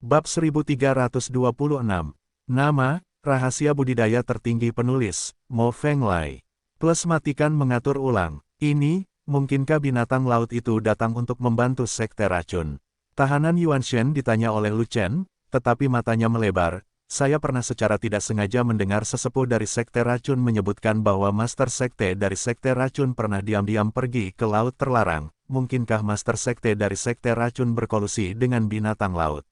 Bab 1326. Nama, rahasia budidaya tertinggi penulis, Mo Fenglai. Plus matikan mengatur ulang. Ini, mungkinkah binatang laut itu datang untuk membantu sekte racun? Tahanan Yuan Shen ditanya oleh Lu Chen, tetapi matanya melebar. Saya pernah secara tidak sengaja mendengar sesepuh dari sekte racun menyebutkan bahwa master sekte dari sekte racun pernah diam-diam pergi ke laut terlarang. Mungkinkah master sekte dari sekte racun berkolusi dengan binatang laut?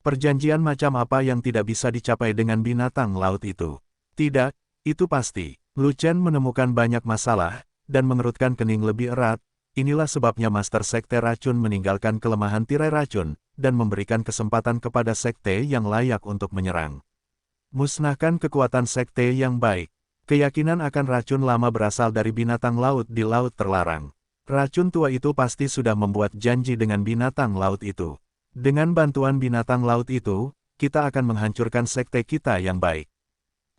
Perjanjian macam apa yang tidak bisa dicapai dengan binatang laut itu? Tidak, itu pasti. Lu Chen menemukan banyak masalah, dan mengerutkan kening lebih erat. Inilah sebabnya master sekte racun meninggalkan kelemahan tirai racun, dan memberikan kesempatan kepada sekte yang layak untuk menyerang. Musnahkan kekuatan sekte yang baik. Keyakinan akan racun lama berasal dari binatang laut di laut terlarang. Racun tua itu pasti sudah membuat janji dengan binatang laut itu. Dengan bantuan binatang laut itu, kita akan menghancurkan sekte kita yang baik.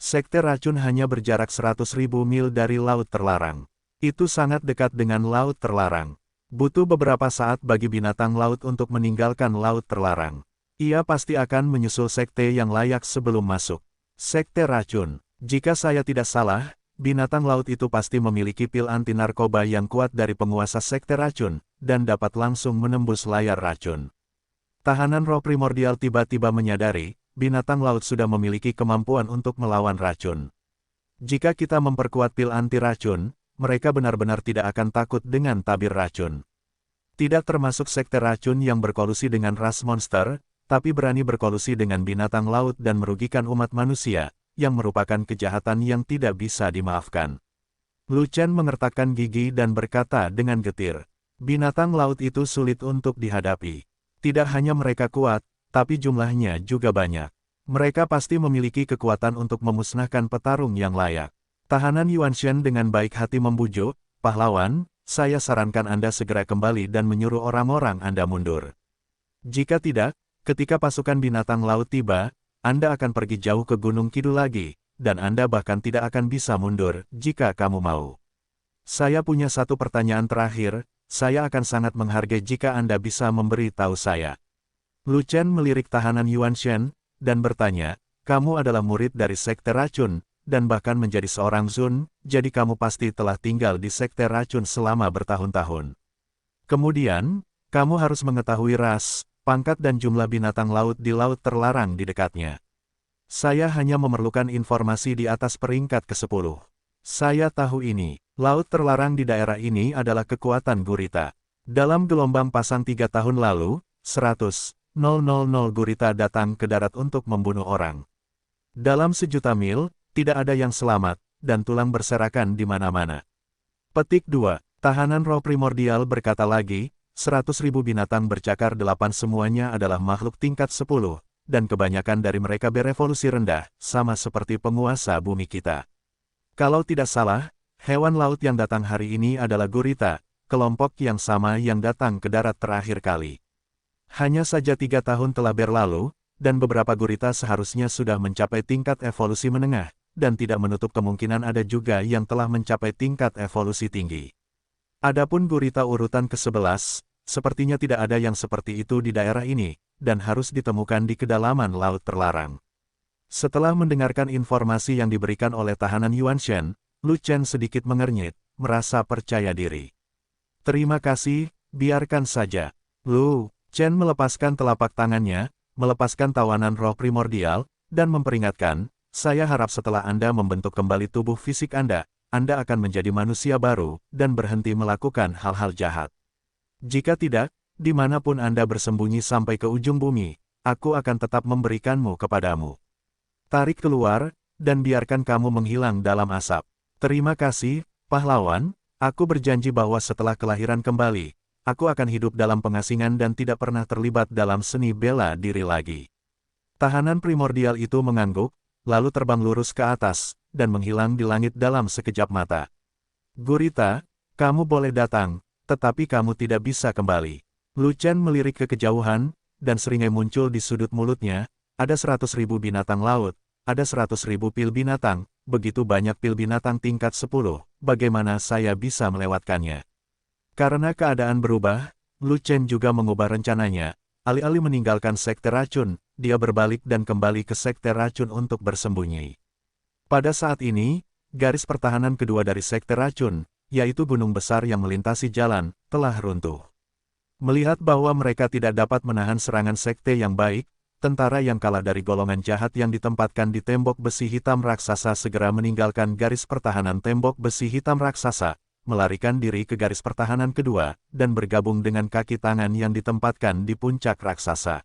Sekte racun hanya berjarak 100.000 mil dari laut terlarang. Itu sangat dekat dengan laut terlarang. Butuh beberapa saat bagi binatang laut untuk meninggalkan laut terlarang. Ia pasti akan menyusul sekte yang layak sebelum masuk. Sekte racun. Jika saya tidak salah, binatang laut itu pasti memiliki pil anti narkoba yang kuat dari penguasa sekte racun, dan dapat langsung menembus layar racun. Tahanan roh primordial tiba-tiba menyadari, binatang laut sudah memiliki kemampuan untuk melawan racun. Jika kita memperkuat pil anti racun, mereka benar-benar tidak akan takut dengan tabir racun. Tidak termasuk sekte racun yang berkolusi dengan ras monster, tapi berani berkolusi dengan binatang laut dan merugikan umat manusia, yang merupakan kejahatan yang tidak bisa dimaafkan. Lu Chen mengertakkan gigi dan berkata dengan getir, binatang laut itu sulit untuk dihadapi. Tidak hanya mereka kuat, tapi jumlahnya juga banyak. Mereka pasti memiliki kekuatan untuk memusnahkan petarung yang layak. Tahanan Yuan Shen dengan baik hati membujuk, pahlawan, saya sarankan Anda segera kembali dan menyuruh orang-orang Anda mundur. Jika tidak, ketika pasukan binatang laut tiba, Anda akan pergi jauh ke Gunung Kidul lagi, dan Anda bahkan tidak akan bisa mundur, jika kamu mau. Saya punya satu pertanyaan terakhir. Saya akan sangat menghargai jika Anda bisa memberi tahu saya. Lu Chen melirik tahanan Yuan Shen, dan bertanya, kamu adalah murid dari sekte racun, dan bahkan menjadi seorang Zun, jadi kamu pasti telah tinggal di sekte racun selama bertahun-tahun. Kemudian, kamu harus mengetahui ras, pangkat dan jumlah binatang laut di laut terlarang di dekatnya. Saya hanya memerlukan informasi di atas peringkat ke-10. Saya tahu ini. Laut terlarang di daerah ini adalah kekuatan gurita. Dalam gelombang pasang 3 tahun lalu, 100.000 gurita datang ke darat untuk membunuh orang. Dalam sejuta mil, tidak ada yang selamat, dan tulang berserakan di mana-mana. Petik 2. Tahanan roh primordial berkata lagi, 100.000 binatang bercakar 8 semuanya adalah makhluk tingkat 10, dan kebanyakan dari mereka berevolusi rendah, sama seperti penguasa bumi kita. Kalau tidak salah, hewan laut yang datang hari ini adalah gurita, kelompok yang sama yang datang ke darat terakhir kali. Hanya saja 3 tahun telah berlalu, dan beberapa gurita seharusnya sudah mencapai tingkat evolusi menengah, dan tidak menutup kemungkinan ada juga yang telah mencapai tingkat evolusi tinggi. Adapun gurita urutan ke-11, sepertinya tidak ada yang seperti itu di daerah ini, dan harus ditemukan di kedalaman laut terlarang. Setelah mendengarkan informasi yang diberikan oleh tahanan Yuan Shen, Lu Chen sedikit mengernyit, merasa percaya diri. Terima kasih, biarkan saja. Lu Chen melepaskan telapak tangannya, melepaskan tawanan roh primordial, dan memperingatkan, saya harap setelah Anda membentuk kembali tubuh fisik Anda akan menjadi manusia baru, dan berhenti melakukan hal-hal jahat. Jika tidak, dimanapun Anda bersembunyi sampai ke ujung bumi, aku akan tetap memberikanmu kepadamu. Tarik keluar, dan biarkan kamu menghilang dalam asap. Terima kasih, pahlawan, aku berjanji bahwa setelah kelahiran kembali, aku akan hidup dalam pengasingan dan tidak pernah terlibat dalam seni bela diri lagi. Tahanan primordial itu mengangguk, lalu terbang lurus ke atas, dan menghilang di langit dalam sekejap mata. Gurita, kamu boleh datang, tetapi kamu tidak bisa kembali. Lu Chen melirik ke kejauhan, dan seringai muncul di sudut mulutnya, ada 100.000 binatang laut, ada 100.000 pil binatang, begitu banyak pil binatang tingkat 10, bagaimana saya bisa melewatkannya? Karena keadaan berubah, Lu Chen juga mengubah rencananya, alih-alih meninggalkan sekte racun, dia berbalik dan kembali ke sekte racun untuk bersembunyi. Pada saat ini, garis pertahanan kedua dari sekte racun, yaitu gunung besar yang melintasi jalan, telah runtuh. Melihat bahwa mereka tidak dapat menahan serangan sekte yang baik, tentara yang kalah dari golongan jahat yang ditempatkan di tembok besi hitam raksasa segera meninggalkan garis pertahanan tembok besi hitam raksasa, melarikan diri ke garis pertahanan kedua, dan bergabung dengan kaki tangan yang ditempatkan di puncak raksasa.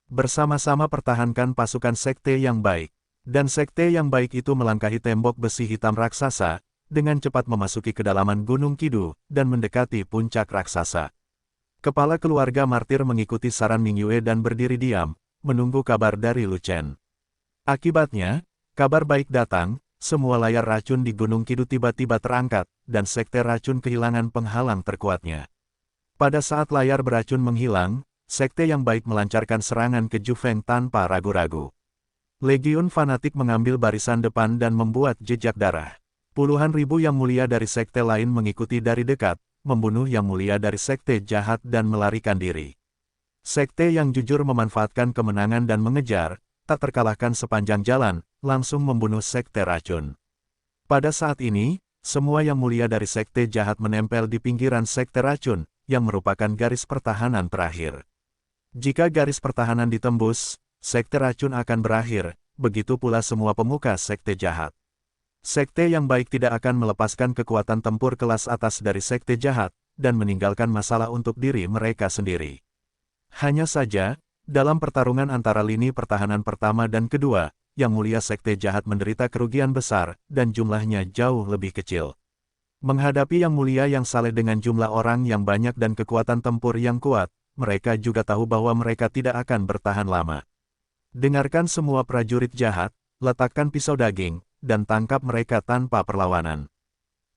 Bersama-sama pertahankan pasukan sekte yang baik. Dan sekte yang baik itu melangkahi tembok besi hitam raksasa, dengan cepat memasuki kedalaman Gunung Kidu, dan mendekati puncak raksasa. Kepala keluarga martir mengikuti saran Ming Yue dan berdiri diam, menunggu kabar dari Lu Chen. Akibatnya, kabar baik datang. Semua layar racun di Gunung Kidu tiba-tiba terangkat, dan sekte racun kehilangan penghalang terkuatnya. Pada saat layar beracun menghilang, sekte yang baik melancarkan serangan ke Ju Feng tanpa ragu-ragu. Legiun fanatik mengambil barisan depan dan membuat jejak darah. Puluhan ribu yang mulia dari sekte lain mengikuti dari dekat, membunuh yang mulia dari sekte jahat dan melarikan diri. Sekte yang jujur memanfaatkan kemenangan dan mengejar, tak terkalahkan sepanjang jalan, langsung membunuh sekte racun. Pada saat ini, semua yang mulia dari sekte jahat menempel di pinggiran sekte racun, yang merupakan garis pertahanan terakhir. Jika garis pertahanan ditembus, sekte racun akan berakhir, begitu pula semua pemuka sekte jahat. Sekte yang baik tidak akan melepaskan kekuatan tempur kelas atas dari sekte jahat, dan meninggalkan masalah untuk diri mereka sendiri. Hanya saja, dalam pertarungan antara lini pertahanan pertama dan kedua, yang mulia sekte jahat menderita kerugian besar, dan jumlahnya jauh lebih kecil. Menghadapi yang mulia yang saleh dengan jumlah orang yang banyak dan kekuatan tempur yang kuat, mereka juga tahu bahwa mereka tidak akan bertahan lama. Dengarkan semua prajurit jahat, letakkan pisau daging, dan tangkap mereka tanpa perlawanan.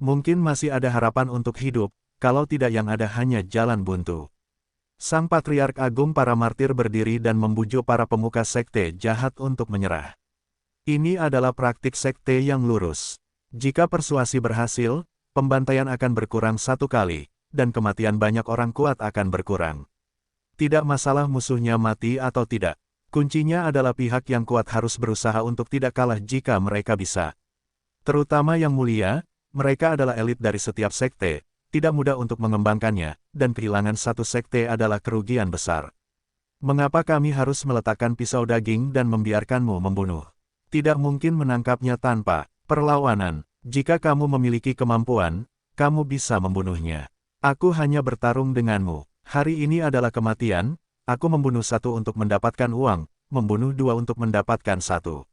Mungkin masih ada harapan untuk hidup, kalau tidak yang ada hanya jalan buntu. Sang Patriark Agung para martir berdiri dan membujuk para pemuka sekte jahat untuk menyerah. Ini adalah praktik sekte yang lurus. Jika persuasi berhasil, pembantaian akan berkurang 1 kali, dan kematian banyak orang kuat akan berkurang. Tidak masalah musuhnya mati atau tidak. Kuncinya adalah pihak yang kuat harus berusaha untuk tidak kalah jika mereka bisa. Terutama yang mulia, mereka adalah elit dari setiap sekte, tidak mudah untuk mengembangkannya, dan kehilangan satu sekte adalah kerugian besar. Mengapa kami harus meletakkan pisau daging dan membiarkanmu membunuh? Tidak mungkin menangkapnya tanpa perlawanan. Jika kamu memiliki kemampuan, kamu bisa membunuhnya. Aku hanya bertarung denganmu. Hari ini adalah kematian, aku membunuh 1 untuk mendapatkan uang, membunuh 2 untuk mendapatkan 1.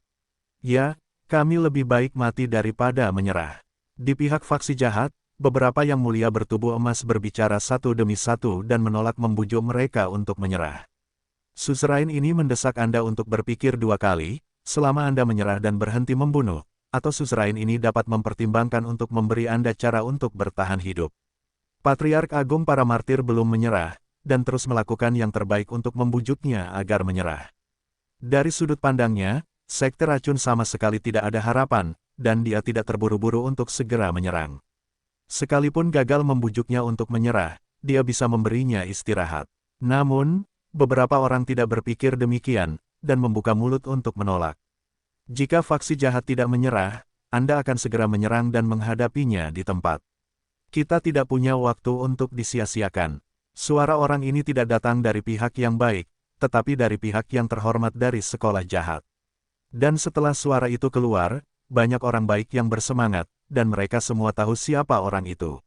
Ya, kami lebih baik mati daripada menyerah. Di pihak faksi jahat, beberapa yang mulia bertubuh emas berbicara satu demi satu dan menolak membujuk mereka untuk menyerah. Suzerain ini mendesak Anda untuk berpikir 2 kali, selama Anda menyerah dan berhenti membunuh, atau suzerain ini dapat mempertimbangkan untuk memberi Anda cara untuk bertahan hidup. Patriark Agung para martir belum menyerah, dan terus melakukan yang terbaik untuk membujuknya agar menyerah. Dari sudut pandangnya, sekte racun sama sekali tidak ada harapan, dan dia tidak terburu-buru untuk segera menyerang. Sekalipun gagal membujuknya untuk menyerah, dia bisa memberinya istirahat. Namun, beberapa orang tidak berpikir demikian, dan membuka mulut untuk menolak. Jika faksi jahat tidak menyerah, Anda akan segera menyerang dan menghadapinya di tempat. Kita tidak punya waktu untuk disia-siakan. Suara orang ini tidak datang dari pihak yang baik, tetapi dari pihak yang terhormat dari sekolah jahat. Dan setelah suara itu keluar, banyak orang baik yang bersemangat, dan mereka semua tahu siapa orang itu.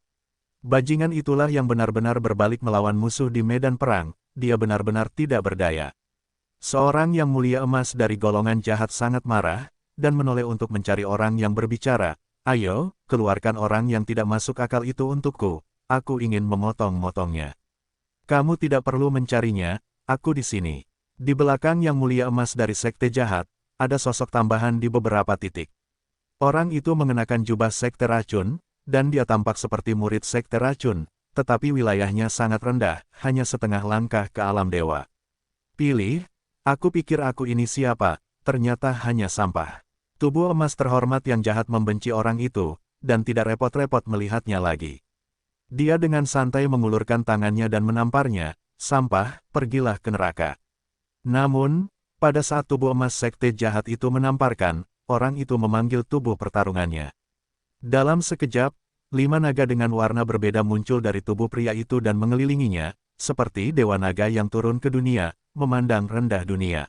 Bajingan itulah yang benar-benar berbalik melawan musuh di medan perang, dia benar-benar tidak berdaya. Seorang yang mulia emas dari golongan jahat sangat marah, dan menoleh untuk mencari orang yang berbicara. Ayo, keluarkan orang yang tidak masuk akal itu untukku, aku ingin memotong-motongnya. Kamu tidak perlu mencarinya, aku di sini. Di belakang yang mulia emas dari sekte jahat, ada sosok tambahan di beberapa titik. Orang itu mengenakan jubah sekte racun, dan dia tampak seperti murid sekte racun, tetapi wilayahnya sangat rendah, hanya setengah langkah ke alam dewa. Pilih, aku pikir aku ini siapa, ternyata hanya sampah. Tubuh emas terhormat yang jahat membenci orang itu, dan tidak repot-repot melihatnya lagi. Dia dengan santai mengulurkan tangannya dan menamparnya, sampah, pergilah ke neraka. Namun, pada saat tubuh emas sekte jahat itu menamparkan, orang itu memanggil tubuh pertarungannya. Dalam sekejap, 5 naga dengan warna berbeda muncul dari tubuh pria itu dan mengelilinginya, seperti dewa naga yang turun ke dunia, memandang rendah dunia.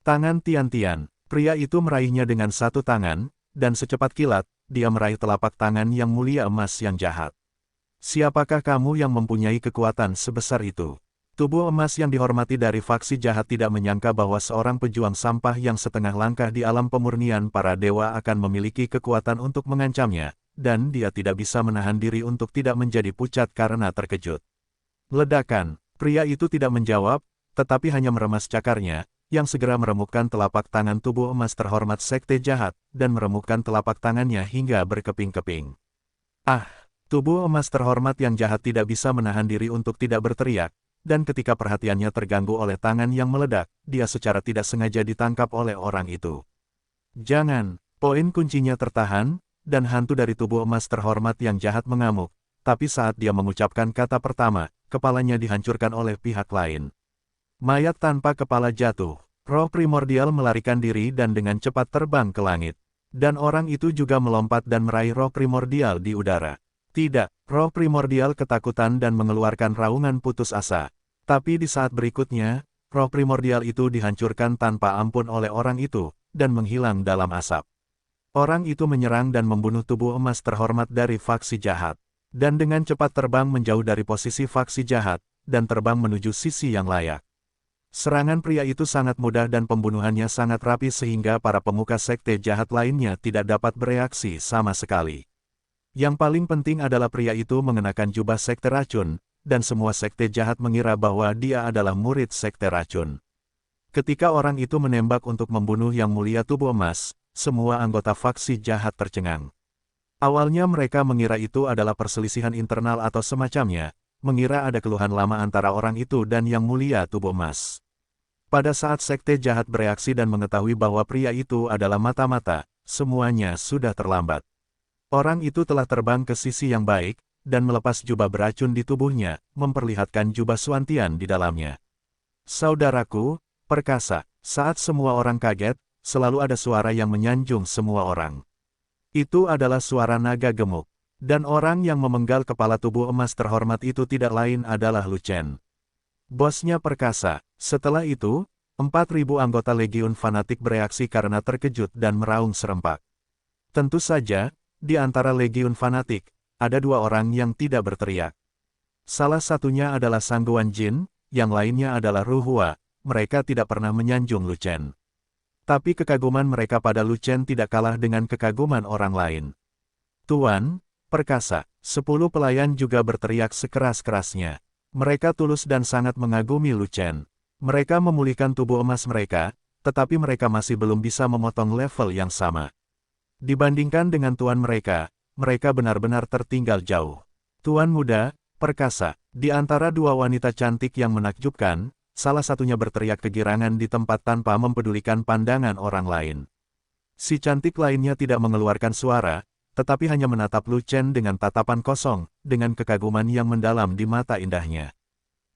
Tangan Tian-Tian, pria itu meraihnya dengan satu tangan, dan secepat kilat, dia meraih telapak tangan yang mulia emas yang jahat. Siapakah kamu yang mempunyai kekuatan sebesar itu? Tubuh emas yang dihormati dari faksi jahat tidak menyangka bahwa seorang pejuang sampah yang setengah langkah di alam pemurnian para dewa akan memiliki kekuatan untuk mengancamnya, dan dia tidak bisa menahan diri untuk tidak menjadi pucat karena terkejut. Ledakan, pria itu tidak menjawab, tetapi hanya meremas cakarnya, yang segera meremukkan telapak tangan tubuh emas terhormat sekte jahat, dan meremukkan telapak tangannya hingga berkeping-keping. Ah! Tubuh emas terhormat yang jahat tidak bisa menahan diri untuk tidak berteriak, dan ketika perhatiannya terganggu oleh tangan yang meledak, dia secara tidak sengaja ditangkap oleh orang itu. Jangan, poin kuncinya tertahan, dan hantu dari tubuh emas terhormat yang jahat mengamuk, tapi saat dia mengucapkan kata pertama, kepalanya dihancurkan oleh pihak lain. Mayat tanpa kepala jatuh, roh primordial melarikan diri dan dengan cepat terbang ke langit. Dan orang itu juga melompat dan meraih roh primordial di udara. Tidak, roh primordial ketakutan dan mengeluarkan raungan putus asa. Tapi di saat berikutnya, roh primordial itu dihancurkan tanpa ampun oleh orang itu, dan menghilang dalam asap. Orang itu menyerang dan membunuh tubuh emas terhormat dari faksi jahat. Dan dengan cepat terbang menjauh dari posisi faksi jahat, dan terbang menuju sisi yang layak. Serangan pria itu sangat mudah dan pembunuhannya sangat rapi sehingga para pemuka sekte jahat lainnya tidak dapat bereaksi sama sekali. Yang paling penting adalah pria itu mengenakan jubah sekte racun, dan semua sekte jahat mengira bahwa dia adalah murid sekte racun. Ketika orang itu menembak untuk membunuh yang mulia tubuh emas, semua anggota faksi jahat tercengang. Awalnya mereka mengira itu adalah perselisihan internal atau semacamnya, mengira ada keluhan lama antara orang itu dan yang mulia tubuh emas. Pada saat sekte jahat bereaksi dan mengetahui bahwa pria itu adalah mata-mata, semuanya sudah terlambat. Orang itu telah terbang ke sisi yang baik, dan melepas jubah beracun di tubuhnya, memperlihatkan jubah Suantian di dalamnya. Saudaraku, perkasa, saat semua orang kaget, selalu ada suara yang menyanjung semua orang. Itu adalah suara naga gemuk. Dan orang yang memenggal kepala tubuh emas terhormat itu tidak lain adalah Lu Chen. Bosnya perkasa. Setelah itu, 4.000 anggota Legiun Fanatik bereaksi karena terkejut dan meraung serempak. Tentu saja, di antara Legiun Fanatik, ada 2 orang yang tidak berteriak. Salah satunya adalah Sangguan Jin, yang lainnya adalah Ru Hua, mereka tidak pernah menyanjung Lu Chen. Tapi kekaguman mereka pada Lu Chen tidak kalah dengan kekaguman orang lain. Tuan, perkasa, 10 pelayan juga berteriak sekeras-kerasnya. Mereka tulus dan sangat mengagumi Lu Chen. Mereka memulihkan tubuh emas mereka, tetapi mereka masih belum bisa memotong level yang sama. Dibandingkan dengan tuan mereka benar-benar tertinggal jauh. Tuan muda, perkasa, di antara 2 wanita cantik yang menakjubkan, salah satunya berteriak kegirangan di tempat tanpa mempedulikan pandangan orang lain. Si cantik lainnya tidak mengeluarkan suara, tetapi hanya menatap Lu Chen dengan tatapan kosong, dengan kekaguman yang mendalam di mata indahnya.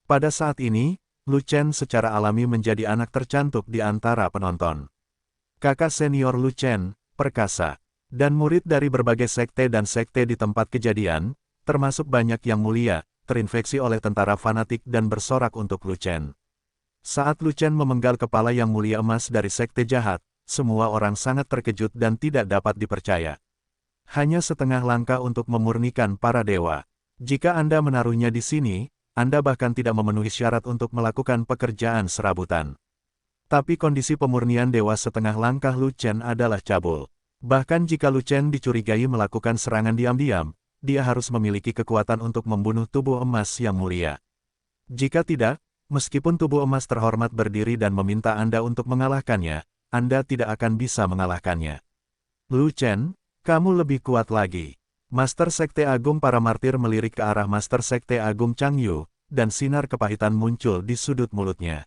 Pada saat ini, Lu Chen secara alami menjadi anak tercantik di antara penonton. Kakak senior Lu Chen, perkasa, dan murid dari berbagai sekte dan sekte di tempat kejadian, termasuk banyak yang mulia, terinfeksi oleh tentara fanatik dan bersorak untuk Lu Chen. Saat Lu Chen memenggal kepala yang mulia emas dari sekte jahat, semua orang sangat terkejut dan tidak dapat dipercaya. Hanya setengah langkah untuk memurnikan para dewa. Jika Anda menaruhnya di sini, Anda bahkan tidak memenuhi syarat untuk melakukan pekerjaan serabutan. Tapi kondisi pemurnian dewa setengah langkah Lu Chen adalah cabul. Bahkan jika Lu Chen dicurigai melakukan serangan diam-diam, dia harus memiliki kekuatan untuk membunuh tubuh emas yang mulia. Jika tidak, meskipun tubuh emas terhormat berdiri dan meminta Anda untuk mengalahkannya, Anda tidak akan bisa mengalahkannya. Lu Chen, kamu lebih kuat lagi. Master Sekte Agung para martir melirik ke arah Master Sekte Agung Chang Yu, dan sinar kepahitan muncul di sudut mulutnya.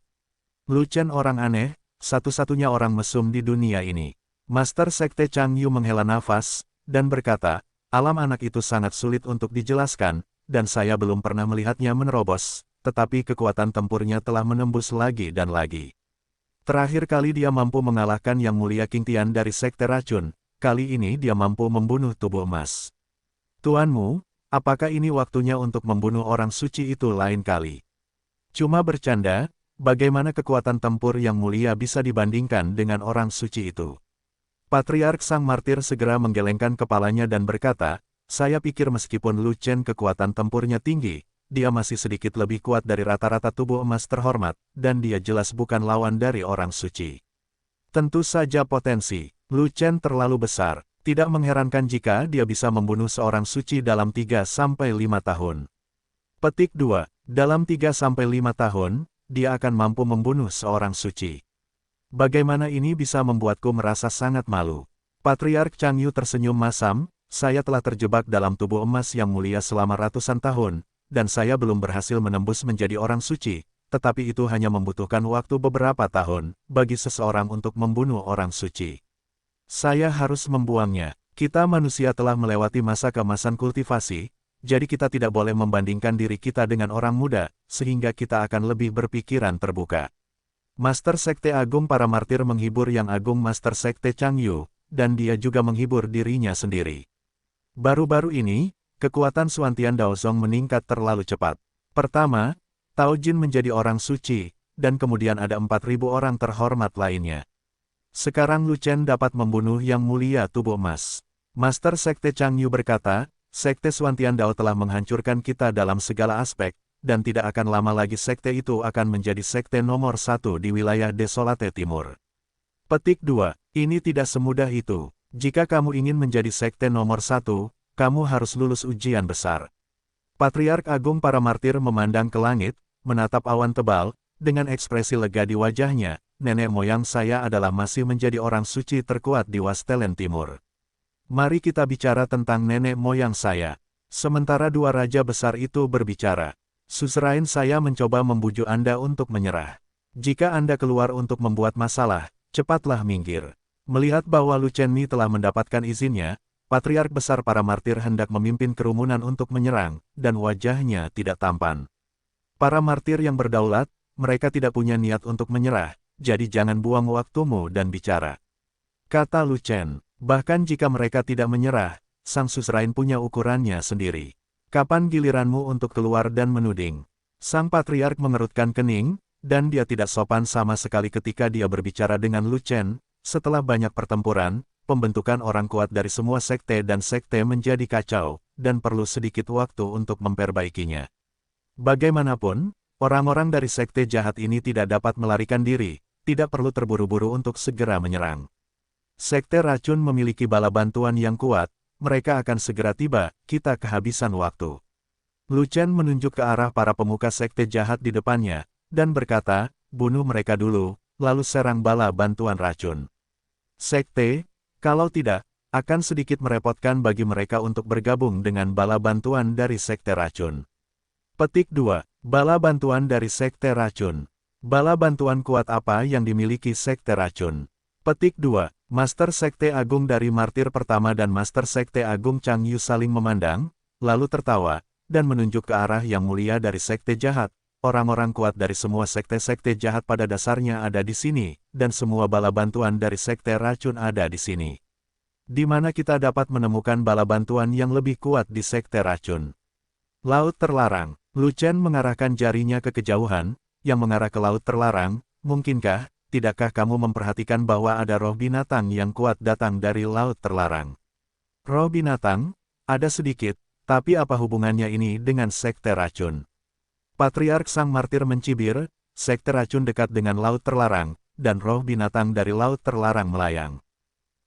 Lu Chen orang aneh, satu-satunya orang mesum di dunia ini. Master Sekte Chang Yu menghela nafas, dan berkata, alam anak itu sangat sulit untuk dijelaskan, dan saya belum pernah melihatnya menerobos, tetapi kekuatan tempurnya telah menembus lagi dan lagi. Terakhir kali dia mampu mengalahkan Yang Mulia King Tian dari Sekte Racun, kali ini dia mampu membunuh tubuh emas. Tuanmu, apakah ini waktunya untuk membunuh orang suci itu lain kali? Cuma bercanda, bagaimana kekuatan tempur Yang Mulia bisa dibandingkan dengan orang suci itu? Patriark Sang Martir segera menggelengkan kepalanya dan berkata, saya pikir meskipun Lu Chen kekuatan tempurnya tinggi, dia masih sedikit lebih kuat dari rata-rata tubuh emas terhormat, dan dia jelas bukan lawan dari orang suci. Tentu saja potensi Lu Chen terlalu besar, tidak mengherankan jika dia bisa membunuh seorang suci dalam 3-5 tahun. Petik 2. Dalam 3-5 tahun, dia akan mampu membunuh seorang suci. Bagaimana ini bisa membuatku merasa sangat malu? Patriark Changyu tersenyum masam, saya telah terjebak dalam tubuh emas yang mulia selama ratusan tahun, dan saya belum berhasil menembus menjadi orang suci, tetapi itu hanya membutuhkan waktu beberapa tahun, bagi seseorang untuk membunuh orang suci. Saya harus membuangnya. Kita manusia telah melewati masa keemasan kultivasi, jadi kita tidak boleh membandingkan diri kita dengan orang muda, sehingga kita akan lebih berpikiran terbuka. Master Sekte Agung para Martir menghibur Yang Agung Master Sekte Changyu, dan dia juga menghibur dirinya sendiri. Baru-baru ini, kekuatan Xuantian Daozong meningkat terlalu cepat. Pertama, Tao Jin menjadi orang suci, dan kemudian ada 4.000 orang terhormat lainnya. Sekarang Lu Chen dapat membunuh Yang Mulia Tubuh Emas. Master Sekte Changyu berkata, Sekte Xuantian Dao telah menghancurkan kita dalam segala aspek, dan tidak akan lama lagi sekte itu akan menjadi sekte nomor 1 di wilayah Desolate Timur. Petik 2. Ini tidak semudah itu. Jika kamu ingin menjadi sekte nomor 1, kamu harus lulus ujian besar. Patriark Agung para Martir memandang ke langit, menatap awan tebal, dengan ekspresi lega di wajahnya, nenek moyang saya adalah masih menjadi orang suci terkuat di Wastelen Timur. Mari kita bicara tentang nenek moyang saya. Sementara dua raja besar itu berbicara, suzerain saya mencoba membujuk Anda untuk menyerah. Jika Anda keluar untuk membuat masalah, cepatlah minggir. Melihat bahwa Lu Chenmi telah mendapatkan izinnya, Patriark Besar para Martir hendak memimpin kerumunan untuk menyerang, dan wajahnya tidak tampan. Para martir yang berdaulat, mereka tidak punya niat untuk menyerah, jadi jangan buang waktumu dan bicara. Kata Lu Chen, bahkan jika mereka tidak menyerah, sang suzerain punya ukurannya sendiri. Kapan giliranmu untuk keluar dan menuding? Sang Patriark mengerutkan kening, dan dia tidak sopan sama sekali ketika dia berbicara dengan Lu Chen. Setelah banyak pertempuran, pembentukan orang kuat dari semua sekte dan sekte menjadi kacau, dan perlu sedikit waktu untuk memperbaikinya. Bagaimanapun, orang-orang dari sekte jahat ini tidak dapat melarikan diri, tidak perlu terburu-buru untuk segera menyerang. Sekte racun memiliki bala bantuan yang kuat, mereka akan segera tiba, kita kehabisan waktu. Lu Chen menunjuk ke arah para pemuka sekte jahat di depannya, dan berkata, bunuh mereka dulu, lalu serang bala bantuan racun. Sekte, kalau tidak, akan sedikit merepotkan bagi mereka untuk bergabung dengan bala bantuan dari sekte racun. Petik 2. Bala bantuan dari sekte racun. Bala bantuan kuat apa yang dimiliki sekte racun? Petik 2. Master Sekte Agung dari Martir Pertama dan Master Sekte Agung Changyu saling memandang, lalu tertawa, dan menunjuk ke arah Yang Mulia dari Sekte Jahat. Orang-orang kuat dari semua sekte-sekte jahat pada dasarnya ada di sini, dan semua bala bantuan dari Sekte Racun ada di sini. Di mana kita dapat menemukan bala bantuan yang lebih kuat di Sekte Racun? Laut Terlarang. Lu Chen mengarahkan jarinya ke kejauhan, yang mengarah ke Laut Terlarang. Mungkinkah, tidakkah kamu memperhatikan bahwa ada roh binatang yang kuat datang dari Laut Terlarang? Roh binatang? Ada sedikit, tapi apa hubungannya ini dengan Sekte Racun? Patriark Sang Martir mencibir, Sekte Racun dekat dengan Laut Terlarang, dan roh binatang dari Laut Terlarang melayang.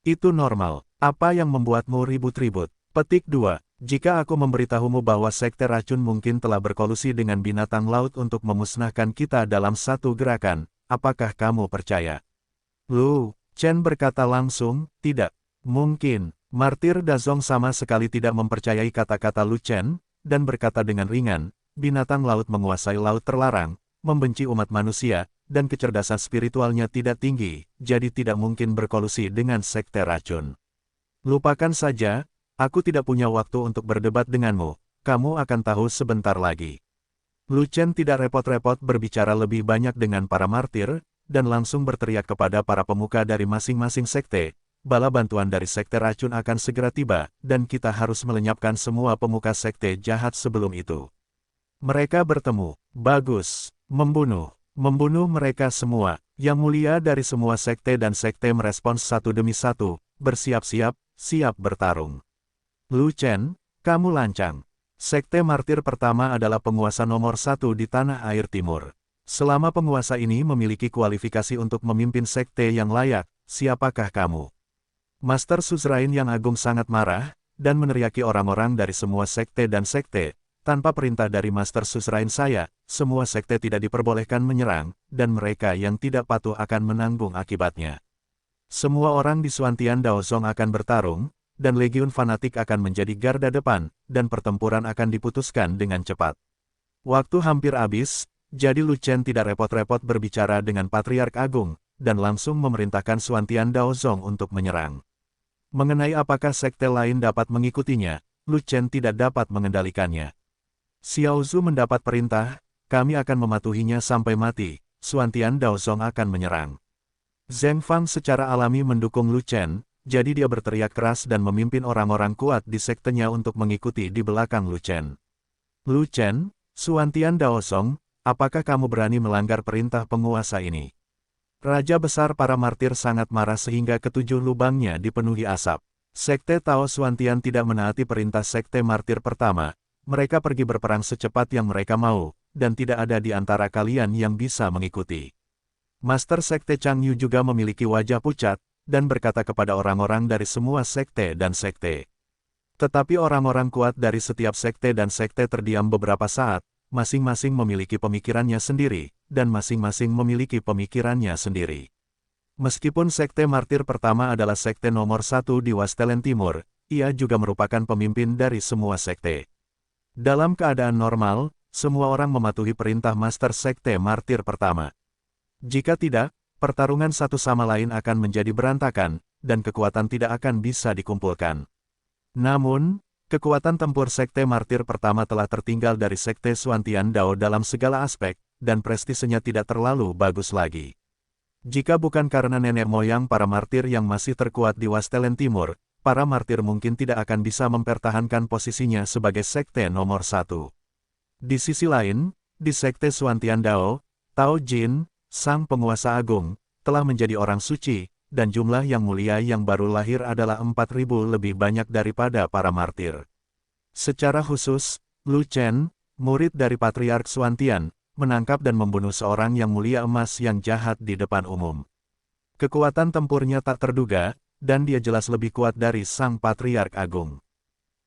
Itu normal, apa yang membuatmu ribut-ribut? Petik 2. Jika aku memberitahumu bahwa Sekte Racun mungkin telah berkolusi dengan binatang laut untuk memusnahkan kita dalam satu gerakan, apakah kamu percaya? Lu Chen berkata langsung, tidak. Mungkin. Martir Dazong sama sekali tidak mempercayai kata-kata Lu Chen, dan berkata dengan ringan, binatang laut menguasai Laut Terlarang, membenci umat manusia, dan kecerdasan spiritualnya tidak tinggi, jadi tidak mungkin berkolusi dengan Sekte Racun. Lupakan saja, aku tidak punya waktu untuk berdebat denganmu, kamu akan tahu sebentar lagi. Lu Chen tidak repot-repot berbicara lebih banyak dengan para martir, dan langsung berteriak kepada para pemuka dari masing-masing sekte, bala bantuan dari sekte racun akan segera tiba, dan kita harus melenyapkan semua pemuka sekte jahat sebelum itu. Mereka bertemu. Bagus. Membunuh mereka semua. Yang mulia dari semua sekte dan sekte merespons satu demi satu, bersiap-siap, siap bertarung. Lu Chen, kamu lancang. Sekte martir pertama adalah penguasa nomor 1 di tanah air timur. Selama penguasa ini memiliki kualifikasi untuk memimpin sekte yang layak, siapakah kamu? Master Suzerain yang agung sangat marah, dan meneriaki orang-orang dari semua sekte dan sekte, tanpa perintah dari Master Suzerain saya, semua sekte tidak diperbolehkan menyerang, dan mereka yang tidak patuh akan menanggung akibatnya. Semua orang di Xuantian Daozong akan bertarung, dan legiun fanatik akan menjadi garda depan, dan pertempuran akan diputuskan dengan cepat. Waktu hampir habis, jadi Lu Chen tidak repot-repot berbicara dengan Patriark Agung, dan langsung memerintahkan Xuantian Daozong untuk menyerang. Mengenai apakah sekte lain dapat mengikutinya, Lu Chen tidak dapat mengendalikannya. Xiao Zhu mendapat perintah, kami akan mematuhinya sampai mati, Xuantian Daozong akan menyerang. Zheng Fang secara alami mendukung Lu Chen, jadi dia berteriak keras dan memimpin orang-orang kuat di sektenya untuk mengikuti di belakang Lu Chen. Lu Chen, Xuantian Daozong, apakah kamu berani melanggar perintah penguasa ini? Raja besar para martir sangat marah sehingga ketujuh lubangnya dipenuhi asap. Sekte Tao Xuantian tidak menaati perintah sekte martir pertama, mereka pergi berperang secepat yang mereka mau, dan tidak ada di antara kalian yang bisa mengikuti. Master Sekte Chang Yu juga memiliki wajah pucat, dan berkata kepada orang-orang dari semua sekte dan sekte. Tetapi orang-orang kuat dari setiap sekte dan sekte terdiam beberapa saat, masing-masing memiliki pemikirannya sendiri, dan masing-masing memiliki pemikirannya sendiri. Meskipun sekte martir pertama adalah sekte nomor 1 di Wastelen Timur, ia juga merupakan pemimpin dari semua sekte. Dalam keadaan normal, semua orang mematuhi perintah Master Sekte Martir pertama. Jika tidak, pertarungan satu sama lain akan menjadi berantakan, dan kekuatan tidak akan bisa dikumpulkan. Namun, kekuatan tempur Sekte Martir pertama telah tertinggal dari Sekte Xuantian Dao dalam segala aspek, dan prestisenya tidak terlalu bagus lagi. Jika bukan karena nenek moyang para martir yang masih terkuat di Wastelen Timur, para martir mungkin tidak akan bisa mempertahankan posisinya sebagai sekte nomor 1. Di sisi lain, di Sekte Xuantian Dao, Tao Jin, sang penguasa agung, telah menjadi orang suci, dan jumlah yang mulia yang baru lahir adalah 4.000 lebih banyak daripada para martir. Secara khusus, Lu Chen, murid dari Patriark Xuantian, menangkap dan membunuh seorang yang mulia emas yang jahat di depan umum. Kekuatan tempurnya tak terduga, dan dia jelas lebih kuat dari sang Patriark Agung.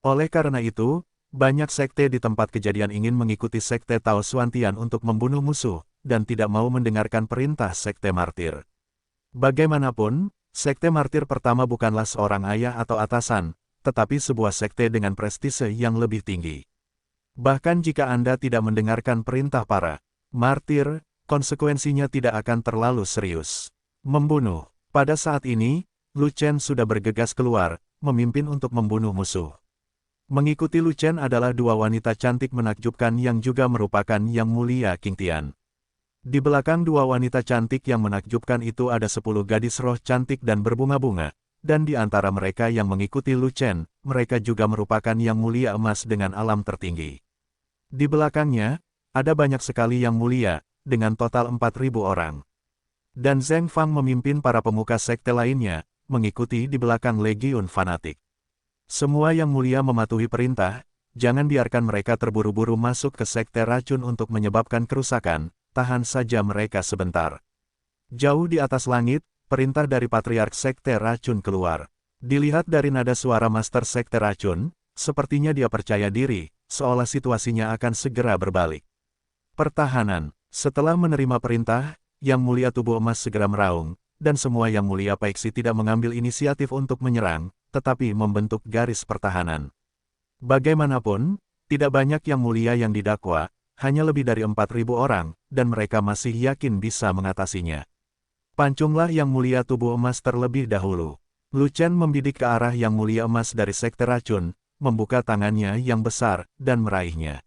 Oleh karena itu, banyak sekte di tempat kejadian ingin mengikuti Sekte Tao Xuantian untuk membunuh musuh, dan tidak mau mendengarkan perintah Sekte Martir. Bagaimanapun, Sekte Martir pertama bukanlah seorang ayah atau atasan, tetapi sebuah sekte dengan prestise yang lebih tinggi. Bahkan jika Anda tidak mendengarkan perintah para martir, konsekuensinya tidak akan terlalu serius. Membunuh. Pada saat ini, Lu Chen sudah bergegas keluar, memimpin untuk membunuh musuh. Mengikuti Lu Chen adalah dua wanita cantik menakjubkan yang juga merupakan Yang Mulia Qingtian. Di belakang dua wanita cantik yang menakjubkan itu ada 10 gadis roh cantik dan berbunga-bunga, dan di antara mereka yang mengikuti Lu Chen, mereka juga merupakan Yang Mulia Emas dengan alam tertinggi. Di belakangnya, ada banyak sekali Yang Mulia, dengan total 4.000 orang. Dan Zheng Fang memimpin para pemuka sekte lainnya, mengikuti di belakang legiun fanatik. Semua Yang Mulia mematuhi perintah, jangan biarkan mereka terburu-buru masuk ke sekte racun untuk menyebabkan kerusakan, tahan saja mereka sebentar. Jauh di atas langit, perintah dari Patriark Sekte Racun keluar. Dilihat dari nada suara Master Sekte Racun, sepertinya dia percaya diri, seolah situasinya akan segera berbalik. Pertahanan. Setelah menerima perintah, Yang Mulia Tubuh Emas segera meraung, dan semua Yang Mulia Paixi tidak mengambil inisiatif untuk menyerang, tetapi membentuk garis pertahanan. Bagaimanapun, tidak banyak Yang Mulia yang didakwa, hanya lebih dari 4.000 orang, dan mereka masih yakin bisa mengatasinya. Pancunglah Yang Mulia Tubuh Emas terlebih dahulu. Lu Chen membidik ke arah Yang Mulia Emas dari Sekte Racun, membuka tangannya yang besar, dan meraihnya.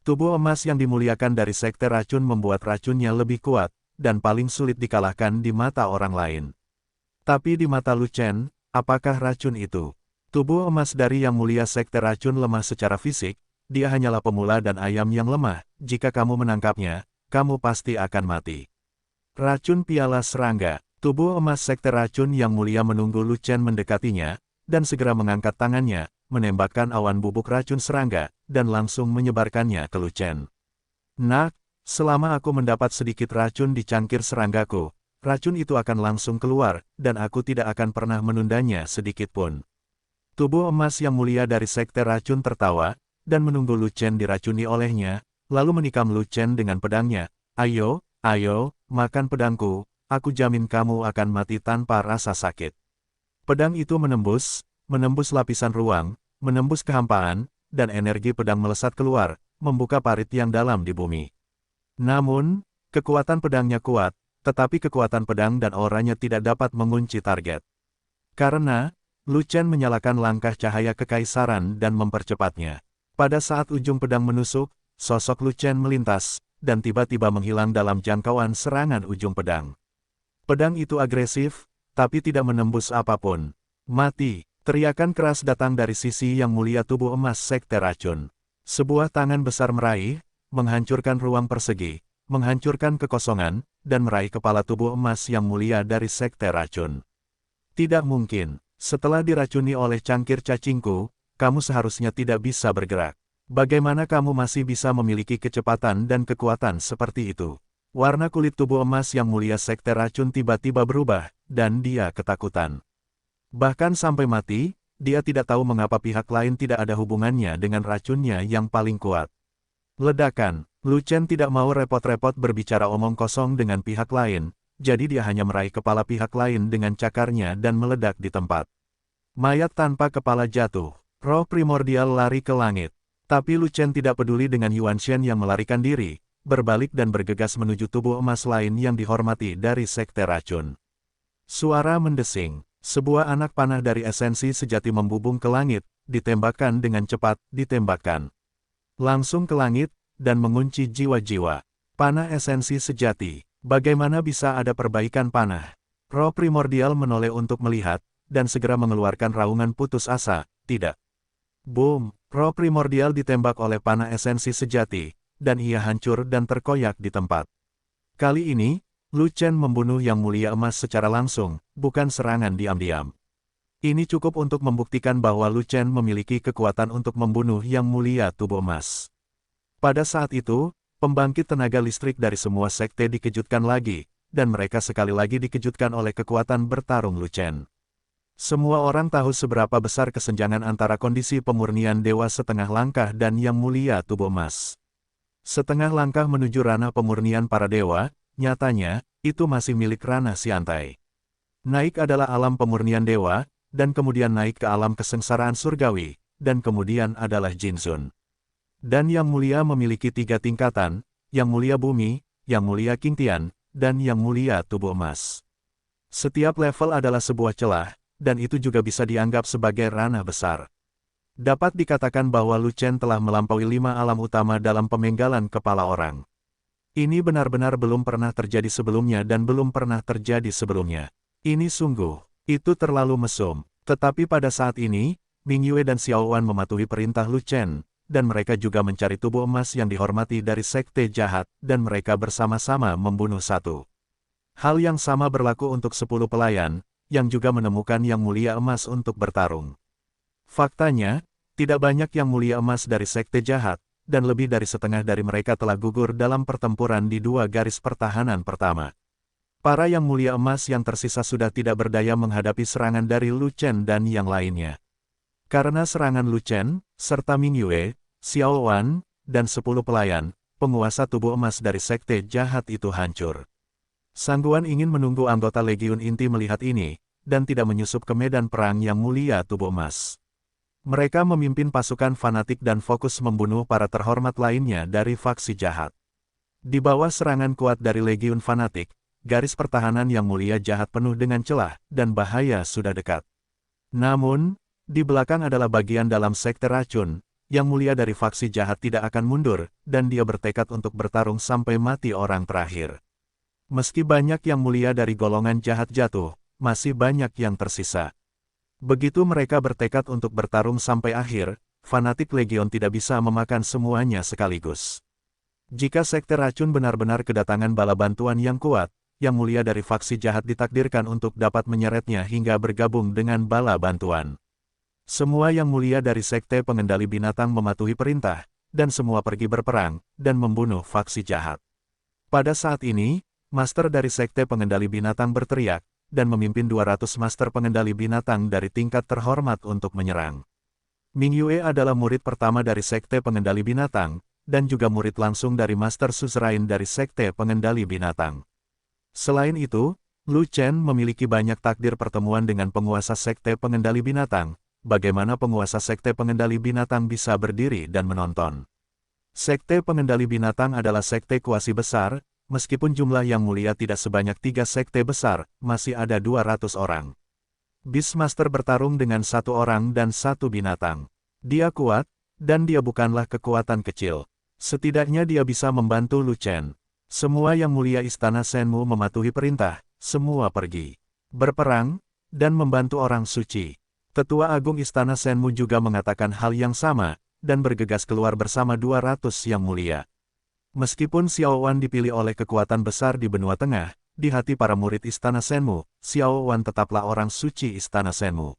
Tubuh emas yang dimuliakan dari sekte racun membuat racunnya lebih kuat, dan paling sulit dikalahkan di mata orang lain. Tapi di mata Lu Chen, apakah racun itu? Tubuh emas dari yang mulia sekte racun lemah secara fisik, dia hanyalah pemula dan ayam yang lemah, jika kamu menangkapnya, kamu pasti akan mati. Racun piala serangga. Tubuh emas sekte racun yang mulia menunggu Lu Chen mendekatinya, dan segera mengangkat tangannya, menembakkan awan bubuk racun serangga, dan langsung menyebarkannya ke Lu Chen. Nak, selama aku mendapat sedikit racun di cangkir seranggaku, racun itu akan langsung keluar, dan aku tidak akan pernah menundanya sedikit pun. Tubuh emas yang mulia dari sekte racun tertawa, dan menunggu Lu Chen diracuni olehnya, lalu menikam Lu Chen dengan pedangnya. Ayo, ayo, makan pedangku, aku jamin kamu akan mati tanpa rasa sakit. Pedang itu menembus lapisan ruang, menembus kehampaan, dan energi pedang melesat keluar, membuka parit yang dalam di bumi. Namun, kekuatan pedangnya kuat, tetapi kekuatan pedang dan auranya tidak dapat mengunci target. Karena, Lu Chen menyalakan langkah cahaya kekaisaran dan mempercepatnya. Pada saat ujung pedang menusuk, sosok Lu Chen melintas, dan tiba-tiba menghilang dalam jangkauan serangan ujung pedang. Pedang itu agresif, tapi tidak menembus apapun. Mati! Teriakan keras datang dari sisi yang mulia tubuh emas sekte racun. Sebuah tangan besar meraih, menghancurkan ruang persegi, menghancurkan kekosongan, dan meraih kepala tubuh emas yang mulia dari sekte racun. Tidak mungkin. Setelah diracuni oleh cangkir cacingku, kamu seharusnya tidak bisa bergerak. Bagaimana kamu masih bisa memiliki kecepatan dan kekuatan seperti itu? Warna kulit tubuh emas yang mulia sekte racun tiba-tiba berubah, dan dia ketakutan. Bahkan sampai mati, dia tidak tahu mengapa pihak lain tidak ada hubungannya dengan racunnya yang paling kuat. Ledakan. Lu Chen tidak mau repot-repot berbicara omong kosong dengan pihak lain, jadi dia hanya meraih kepala pihak lain dengan cakarnya dan meledak di tempat. Mayat tanpa kepala jatuh. Roh primordial lari ke langit. Tapi Lu Chen tidak peduli dengan Yuan Shen yang melarikan diri, berbalik dan bergegas menuju tubuh emas lain yang dihormati dari sekte racun. Suara mendesing. Sebuah anak panah dari esensi sejati membubung ke langit, ditembakkan dengan cepat, ditembakkan langsung ke langit, dan mengunci jiwa-jiwa. Panah esensi sejati. Bagaimana bisa ada perbaikan panah? Roh primordial menoleh untuk melihat, dan segera mengeluarkan raungan putus asa. Tidak. Boom! Roh primordial ditembak oleh panah esensi sejati, dan ia hancur dan terkoyak di tempat. Kali ini, Lu Chen membunuh yang mulia emas secara langsung, bukan serangan diam-diam. Ini cukup untuk membuktikan bahwa Lu Chen memiliki kekuatan untuk membunuh yang mulia tubuh emas. Pada saat itu, pembangkit tenaga listrik dari semua sekte dikejutkan lagi, dan mereka sekali lagi dikejutkan oleh kekuatan bertarung Lu Chen. Semua orang tahu seberapa besar kesenjangan antara kondisi pemurnian dewa setengah langkah dan yang mulia tubuh emas. Setengah langkah menuju ranah pemurnian para dewa, nyatanya, itu masih milik ranah Xiantai. Naik adalah alam pemurnian dewa, dan kemudian naik ke alam kesengsaraan surgawi, dan kemudian adalah Jinzun. Dan yang mulia memiliki 3 tingkatan, yang mulia bumi, yang mulia Qingtian, dan yang mulia tubuh emas. Setiap level adalah sebuah celah, dan itu juga bisa dianggap sebagai ranah besar. Dapat dikatakan bahwa Lu Chen telah melampaui 5 alam utama dalam pemenggalan kepala orang. Ini benar-benar belum pernah terjadi sebelumnya dan belum pernah terjadi sebelumnya. Ini sungguh, itu terlalu mesum. Tetapi pada saat ini, Ming Yue dan Xiao Wan mematuhi perintah Lu Chen, dan mereka juga mencari tubuh emas yang dihormati dari sekte jahat, dan mereka bersama-sama membunuh satu. Hal yang sama berlaku untuk 10 pelayan, yang juga menemukan yang mulia emas untuk bertarung. Faktanya, tidak banyak yang mulia emas dari sekte jahat, dan lebih dari setengah dari mereka telah gugur dalam pertempuran di 2 garis pertahanan pertama. Para yang mulia emas yang tersisa sudah tidak berdaya menghadapi serangan dari Lu Chen dan yang lainnya. Karena serangan Lu Chen, serta Ming Yue, Xiao Wan, dan 10 pelayan, penguasa tubuh emas dari sekte jahat itu hancur. Sangguan ingin menunggu anggota Legiun Inti melihat ini, dan tidak menyusup ke medan perang yang mulia tubuh emas. Mereka memimpin pasukan fanatik dan fokus membunuh para terhormat lainnya dari faksi jahat. Di bawah serangan kuat dari Legiun fanatik, garis pertahanan yang mulia jahat penuh dengan celah, dan bahaya sudah dekat. Namun, di belakang adalah bagian dalam sekte racun, Yang Mulia dari faksi jahat tidak akan mundur, dan dia bertekad untuk bertarung sampai mati orang terakhir. Meski banyak Yang Mulia dari golongan jahat jatuh, masih banyak yang tersisa. Begitu mereka bertekad untuk bertarung sampai akhir, fanatik Legion tidak bisa memakan semuanya sekaligus. Jika Sekte Racun benar-benar kedatangan bala bantuan yang kuat, Yang Mulia dari faksi jahat ditakdirkan untuk dapat menyeretnya hingga bergabung dengan bala bantuan. Semua Yang Mulia dari Sekte Pengendali Binatang mematuhi perintah, dan semua pergi berperang, dan membunuh faksi jahat. Pada saat ini, Master dari Sekte Pengendali Binatang berteriak, dan memimpin 200 Master Pengendali Binatang dari tingkat terhormat untuk menyerang. Ming Yue adalah murid pertama dari Sekte Pengendali Binatang, dan juga murid langsung dari Master Suzerain dari Sekte Pengendali Binatang. Selain itu, Lu Chen memiliki banyak takdir pertemuan dengan penguasa Sekte Pengendali Binatang. Bagaimana penguasa Sekte Pengendali Binatang bisa berdiri dan menonton? Sekte Pengendali Binatang adalah sekte kuasi besar, meskipun jumlah Yang Mulia tidak sebanyak 3 sekte besar, masih ada 200 orang. Beastmaster bertarung dengan 1 orang dan 1 binatang. Dia kuat, dan dia bukanlah kekuatan kecil. Setidaknya dia bisa membantu Lu Chen. Semua Yang Mulia Istana Shenmu mematuhi perintah, semua pergi berperang, dan membantu orang suci. Tetua Agung Istana Shenmu juga mengatakan hal yang sama, dan bergegas keluar bersama 200 Yang Mulia. Meskipun Xiao Wan dipilih oleh kekuatan besar di benua tengah, di hati para murid Istana Shenmu, Xiao Wan tetaplah orang suci Istana Shenmu.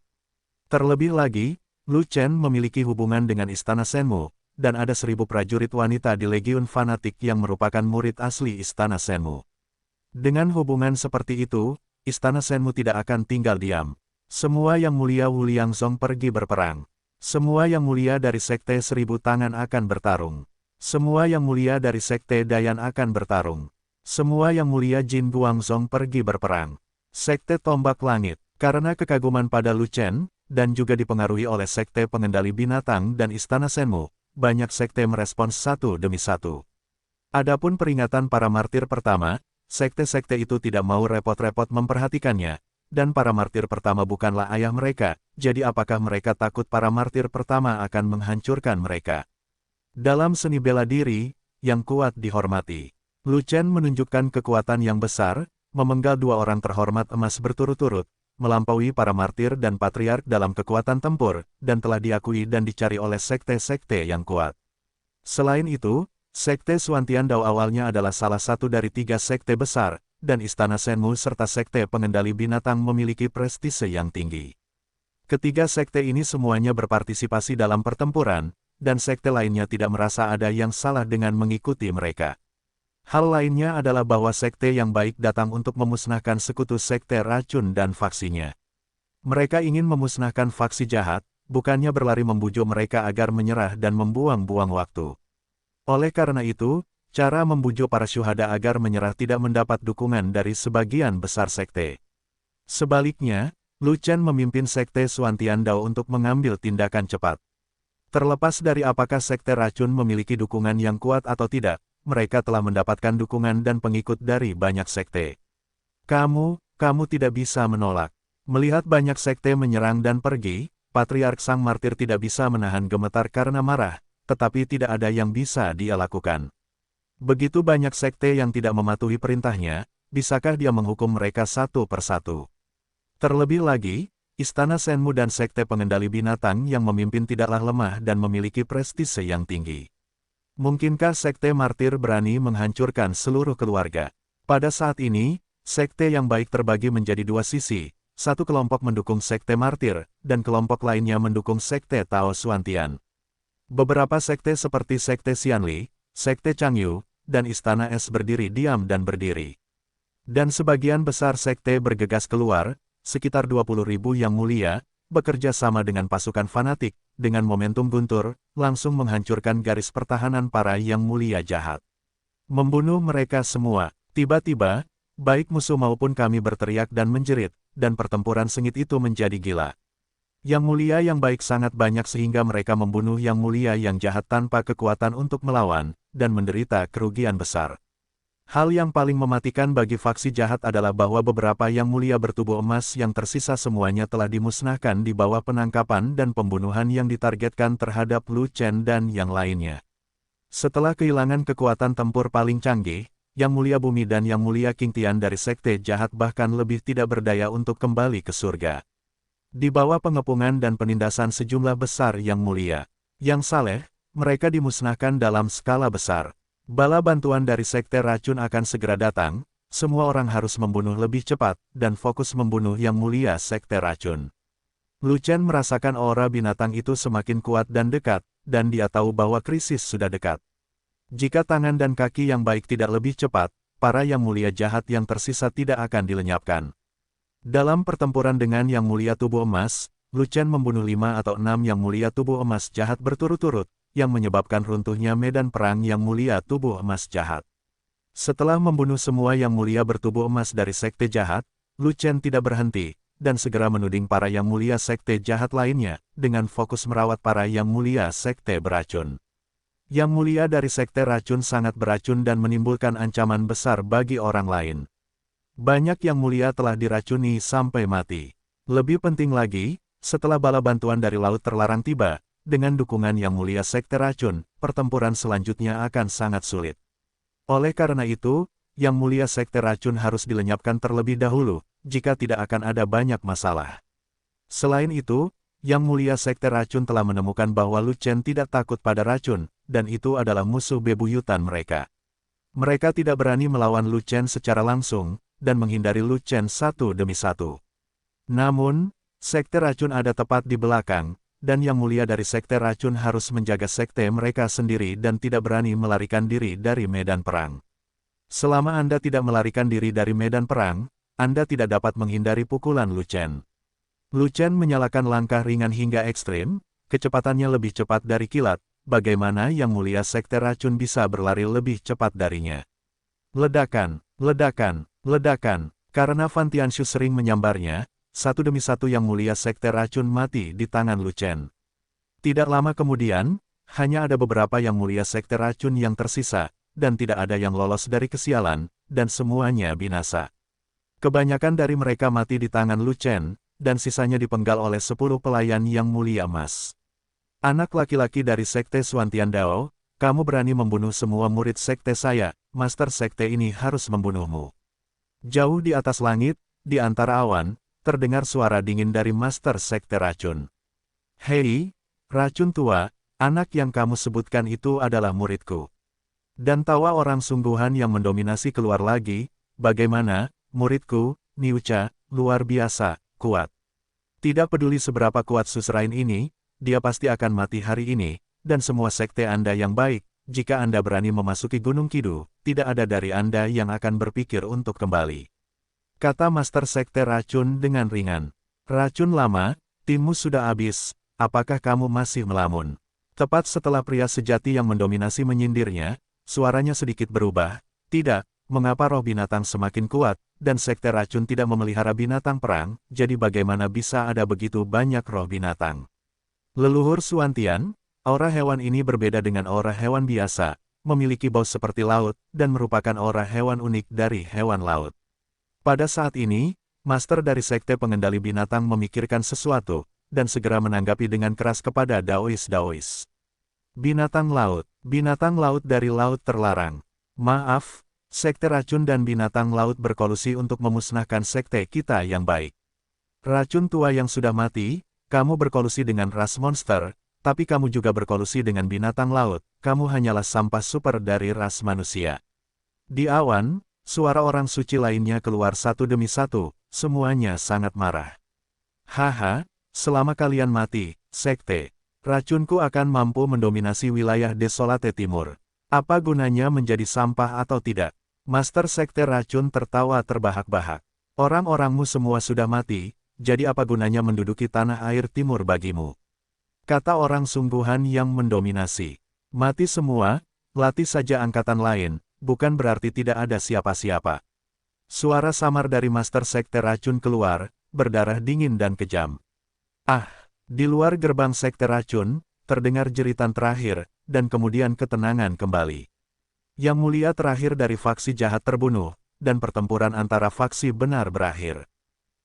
Terlebih lagi, Lu Chen memiliki hubungan dengan Istana Shenmu, dan ada 1000 prajurit wanita di Legiun Fanatik yang merupakan murid asli Istana Shenmu. Dengan hubungan seperti itu, Istana Shenmu tidak akan tinggal diam. Semua Yang Mulia Wu Liangzong pergi berperang. Semua Yang Mulia dari Sekte 1000 Tangan akan bertarung. Semua Yang Mulia dari Sekte Dayan akan bertarung. Semua Yang Mulia Jin Guangzong pergi berperang. Sekte Tombak Langit, karena kekaguman pada Lu Chen, dan juga dipengaruhi oleh Sekte Pengendali Binatang dan Istana Shenmu, banyak sekte merespons satu demi satu. Adapun peringatan para martir pertama, sekte-sekte itu tidak mau repot-repot memperhatikannya. Dan para martir pertama bukanlah ayah mereka, jadi apakah mereka takut para martir pertama akan menghancurkan mereka? Dalam seni bela diri, yang kuat dihormati. Lu Chen menunjukkan kekuatan yang besar, memenggal 2 orang terhormat emas berturut-turut, melampaui para martir dan patriark dalam kekuatan tempur, dan telah diakui dan dicari oleh sekte-sekte yang kuat. Selain itu, Sekte Xuantian Dao awalnya adalah salah satu dari 3 sekte besar, dan Istana Shenmu serta Sekte Pengendali Binatang memiliki prestise yang tinggi. Ketiga sekte ini semuanya berpartisipasi dalam pertempuran, dan sekte lainnya tidak merasa ada yang salah dengan mengikuti mereka. Hal lainnya adalah bahwa sekte yang baik datang untuk memusnahkan sekutu Sekte Racun dan faksinya. Mereka ingin memusnahkan faksi jahat, bukannya berlari membujuk mereka agar menyerah dan membuang-buang waktu. Oleh karena itu, cara membujuk para syuhada agar menyerah tidak mendapat dukungan dari sebagian besar sekte. Sebaliknya, Lu Chen memimpin Sekte Xuantian Dao untuk mengambil tindakan cepat. Terlepas dari apakah Sekte Racun memiliki dukungan yang kuat atau tidak, mereka telah mendapatkan dukungan dan pengikut dari banyak sekte. Kamu tidak bisa menolak. Melihat banyak sekte menyerang dan pergi, Patriark Sang Martir tidak bisa menahan gemetar karena marah, tetapi tidak ada yang bisa dia lakukan. Begitu banyak sekte yang tidak mematuhi perintahnya, bisakah dia menghukum mereka satu persatu? Terlebih lagi, Istana Shenmu dan Sekte Pengendali Binatang yang memimpin tidaklah lemah dan memiliki prestise yang tinggi. Mungkinkah Sekte Martir berani menghancurkan seluruh keluarga? Pada saat ini, sekte yang baik terbagi menjadi 2 sisi, satu kelompok mendukung Sekte Martir, dan kelompok lainnya mendukung Sekte Tao Xuantian. Beberapa sekte seperti Sekte Xianli, Sekte Changyu, dan Istana Es berdiri diam dan berdiri. Dan sebagian besar sekte bergegas keluar, sekitar 20.000 Yang Mulia, bekerja sama dengan pasukan fanatik, dengan momentum guntur, langsung menghancurkan garis pertahanan para Yang Mulia jahat. Membunuh mereka semua. Tiba-tiba, baik musuh maupun kami berteriak dan menjerit, dan pertempuran sengit itu menjadi gila. Yang Mulia yang baik sangat banyak sehingga mereka membunuh Yang Mulia yang jahat tanpa kekuatan untuk melawan, dan menderita kerugian besar. Hal yang paling mematikan bagi faksi jahat adalah bahwa beberapa yang mulia bertubuh emas yang tersisa semuanya telah dimusnahkan di bawah penangkapan dan pembunuhan yang ditargetkan terhadap Lu Chen dan yang lainnya. Setelah kehilangan kekuatan tempur paling canggih, Yang Mulia Bumi dan Yang Mulia King Tian dari Sekte Jahat bahkan lebih tidak berdaya untuk kembali ke surga. Di bawah pengepungan dan penindasan sejumlah besar Yang Mulia, Yang Saleh, mereka dimusnahkan dalam skala besar. Bala bantuan dari Sekte Racun akan segera datang, semua orang harus membunuh lebih cepat, dan fokus membunuh Yang Mulia Sekte Racun. Lu Chen merasakan aura binatang itu semakin kuat dan dekat, dan dia tahu bahwa krisis sudah dekat. Jika tangan dan kaki yang baik tidak lebih cepat, para Yang Mulia jahat yang tersisa tidak akan dilenyapkan. Dalam pertempuran dengan Yang Mulia Tubuh Emas, Lu Chen membunuh 5 atau 6 Yang Mulia Tubuh Emas jahat berturut-turut, yang menyebabkan runtuhnya medan perang Yang Mulia Tubuh Emas jahat. Setelah membunuh semua Yang Mulia bertubuh emas dari Sekte Jahat, Lu Chen tidak berhenti, dan segera menuding para Yang Mulia Sekte Jahat lainnya, dengan fokus merawat para Yang Mulia Sekte Beracun. Yang Mulia dari Sekte Racun sangat beracun dan menimbulkan ancaman besar bagi orang lain. Banyak Yang Mulia telah diracuni sampai mati. Lebih penting lagi, setelah bala bantuan dari Laut Terlarang tiba, dengan dukungan Yang Mulia Sekte Racun, pertempuran selanjutnya akan sangat sulit. Oleh karena itu, Yang Mulia Sekte Racun harus dilenyapkan terlebih dahulu, jika tidak akan ada banyak masalah. Selain itu, Yang Mulia Sekte Racun telah menemukan bahwa Lu Chen tidak takut pada racun, dan itu adalah musuh bebuyutan mereka. Mereka tidak berani melawan Lu Chen secara langsung, dan menghindari Lu Chen satu demi satu. Namun, Sekte Racun ada tepat di belakang, dan Yang Mulia dari Sekte Racun harus menjaga sekte mereka sendiri dan tidak berani melarikan diri dari medan perang. Selama Anda tidak melarikan diri dari medan perang, Anda tidak dapat menghindari pukulan Lu Chen. Lu Chen menyalakan langkah ringan hingga ekstrim, kecepatannya lebih cepat dari kilat, bagaimana Yang Mulia Sekte Racun bisa berlari lebih cepat darinya. Ledakan, ledakan, ledakan, karena Fan Tianshu sering menyambarnya, satu demi satu Yang Mulia Sekte Racun mati di tangan Lu Chen. Tidak lama kemudian, hanya ada beberapa Yang Mulia Sekte Racun yang tersisa, dan tidak ada yang lolos dari kesialan, dan semuanya binasa. Kebanyakan dari mereka mati di tangan Lu Chen, dan sisanya dipenggal oleh 10 pelayan Yang Mulia Emas. Anak laki-laki dari Sekte Xuantian Dao, kamu berani membunuh semua murid Sekte saya, Master Sekte ini harus membunuhmu. Jauh di atas langit, di antara awan, terdengar suara dingin dari Master Sekte Racun. Hei, racun tua, anak yang kamu sebutkan itu adalah muridku. Dan tawa orang sungguhan yang mendominasi keluar lagi, bagaimana, muridku, Niucha, luar biasa, kuat. Tidak peduli seberapa kuat Susrain ini, dia pasti akan mati hari ini, dan semua sekte Anda yang baik, jika Anda berani memasuki Gunung Kidu, tidak ada dari Anda yang akan berpikir untuk kembali. Kata Master Sekte Racun dengan ringan. Racun lama, timmu sudah habis, apakah kamu masih melamun? Tepat setelah pria sejati yang mendominasi menyindirnya, suaranya sedikit berubah. Tidak, mengapa roh binatang semakin kuat, dan Sekte Racun tidak memelihara binatang perang, jadi bagaimana bisa ada begitu banyak roh binatang? Leluhur Xuantian, aura hewan ini berbeda dengan aura hewan biasa, memiliki bau seperti laut, dan merupakan aura hewan unik dari hewan laut. Pada saat ini, Master dari Sekte Pengendali Binatang memikirkan sesuatu, dan segera menanggapi dengan keras kepada Daois. Binatang laut dari Laut Terlarang. Maaf, Sekte Racun dan Binatang Laut berkolusi untuk memusnahkan sekte kita yang baik. Racun tua yang sudah mati, kamu berkolusi dengan ras monster, tapi kamu juga berkolusi dengan binatang laut, kamu hanyalah sampah super dari ras manusia. Di awan, suara orang suci lainnya keluar satu demi satu, semuanya sangat marah. Haha, selama kalian mati, sekte, racunku akan mampu mendominasi wilayah Desolate Timur. Apa gunanya menjadi sampah atau tidak? Master Sekte Racun tertawa terbahak-bahak. Orang-orangmu semua sudah mati, jadi apa gunanya menduduki tanah air timur bagimu? Kata orang sungguhan yang mendominasi. Mati semua, latih saja angkatan lain, bukan berarti tidak ada siapa-siapa. Suara samar dari Master Sekte Racun keluar, berdarah dingin dan kejam. Ah, di luar gerbang Sekte Racun, terdengar jeritan terakhir, dan kemudian ketenangan kembali. Yang mulia terakhir dari faksi jahat terbunuh, dan pertempuran antara faksi benar berakhir.